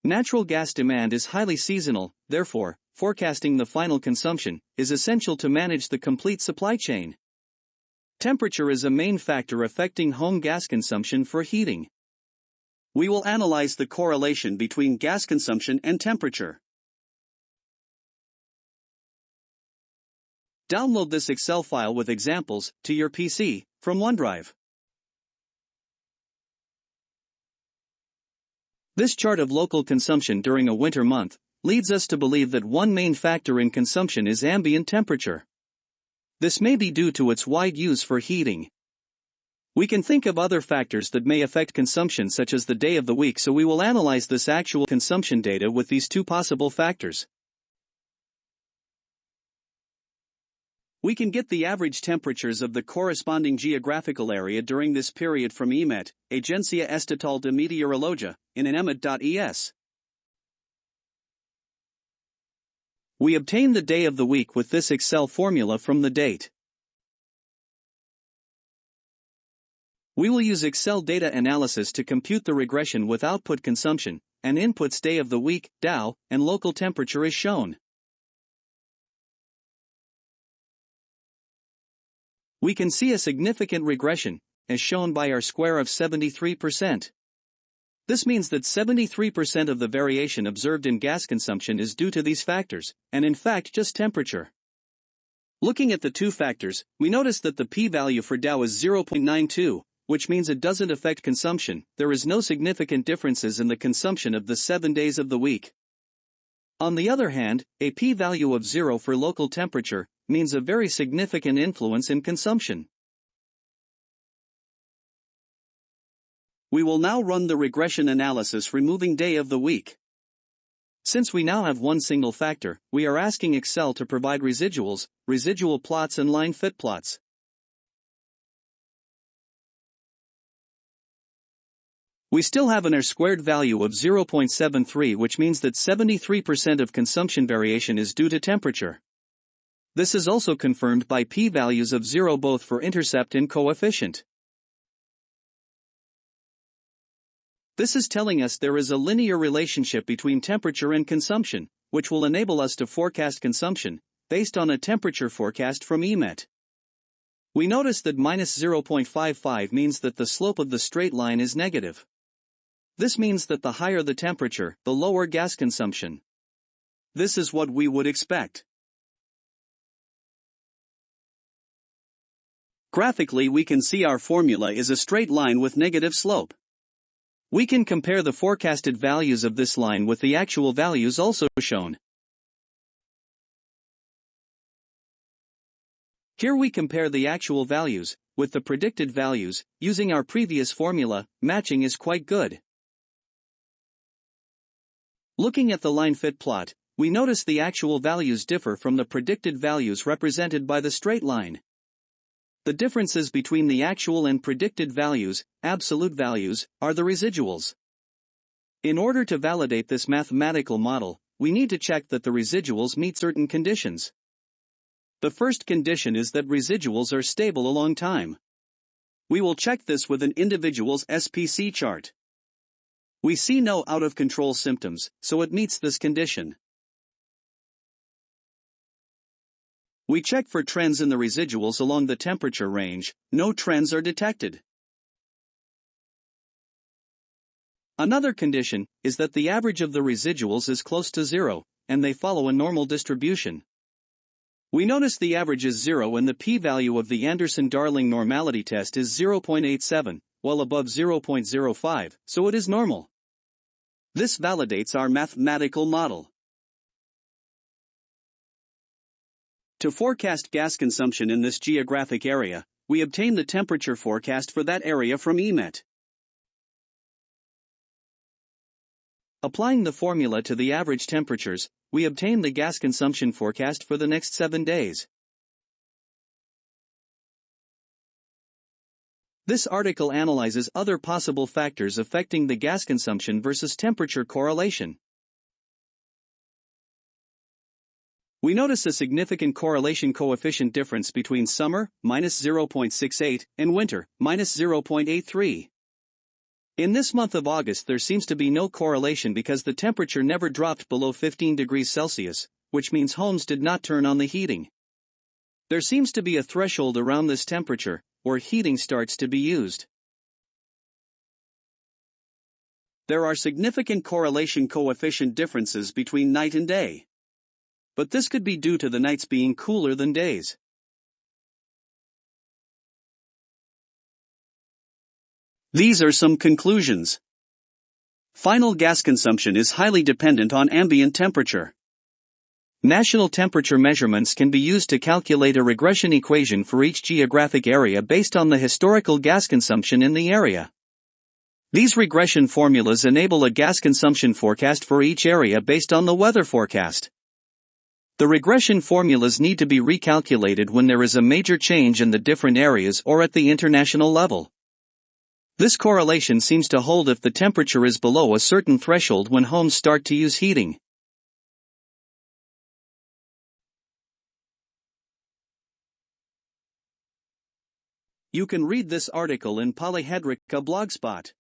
Natural gas demand is highly seasonal, therefore, forecasting the final consumption is essential to manage the complete supply chain. Temperature is a main factor affecting home gas consumption for heating. We will analyze the correlation between gas consumption and temperature. Download this Excel file with examples to your PC from OneDrive. This chart of local consumption during a winter month leads us to believe that one main factor in consumption is ambient temperature. This may be due to its wide use for heating. We can think of other factors that may affect consumption, such as the day of the week, so we will analyze this actual consumption data with these two possible factors. We can get the average temperatures of the corresponding geographical area during this period from EMET, Agência Estatal de Meteorologia, in an emet.es. We obtain the day of the week with this Excel formula from the date. We will use Excel data analysis to compute the regression with output consumption, and inputs day of the week, DOW, and local temperature is shown. We can see a significant regression, as shown by our square of 73%. This means that 73% of the variation observed in gas consumption is due to these factors, and in fact just temperature. Looking at the two factors, we notice that the p-value for DOW is 0.92, which means it doesn't affect consumption. There is no significant differences in the consumption of the 7 days of the week. On the other hand, a p-value of 0 for local temperature means a very significant influence in consumption. We will now run the regression analysis removing day of the week. Since we now have one single factor, we are asking Excel to provide residuals, residual plots and line fit plots. We still have an R-squared value of 0.73, which means that 73% of consumption variation is due to temperature. This is also confirmed by p-values of 0 both for intercept and coefficient. This is telling us there is a linear relationship between temperature and consumption, which will enable us to forecast consumption, based on a temperature forecast from EMET. We notice that minus 0.55 means that the slope of the straight line is negative. This means that the higher the temperature, the lower gas consumption. This is what we would expect. Graphically, we can see our formula is a straight line with negative slope. We can compare the forecasted values of this line with the actual values also shown. Here we compare the actual values with the predicted values. Using our previous formula, matching is quite good. Looking at the line fit plot, we notice the actual values differ from the predicted values represented by the straight line. The differences between the actual and predicted values, absolute values, are the residuals. In order to validate this mathematical model, we need to check that the residuals meet certain conditions. The first condition is that residuals are stable a long time. We will check this with an individual's SPC chart. We see no out-of-control symptoms, so it meets this condition. We check for trends in the residuals along the temperature range. No trends are detected. Another condition is that the average of the residuals is close to 0, and they follow a normal distribution. We notice the average is 0 and the p-value of the Anderson-Darling normality test is 0.87, well above 0.05, so it is normal. This validates our mathematical model. To forecast gas consumption in this geographic area, we obtain the temperature forecast for that area from EMET. Applying the formula to the average temperatures, we obtain the gas consumption forecast for the next 7 days. This article analyzes other possible factors affecting the gas consumption versus temperature correlation. We notice a significant correlation coefficient difference between summer, minus 0.68, and winter, minus 0.83. In this month of August there seems to be no correlation because the temperature never dropped below 15 degrees Celsius, which means homes did not turn on the heating. There seems to be a threshold around this temperature, where heating starts to be used. There are significant correlation coefficient differences between night and day. But this could be due to the nights being cooler than days. These are some conclusions. Final gas consumption is highly dependent on ambient temperature. National temperature measurements can be used to calculate a regression equation for each geographic area based on the historical gas consumption in the area. These regression formulas enable a gas consumption forecast for each area based on the weather forecast. The regression formulas need to be recalculated when there is a major change in the different areas or at the international level. This correlation seems to hold if the temperature is below a certain threshold when homes start to use heating. You can read this article in Polyhedrica blogspot.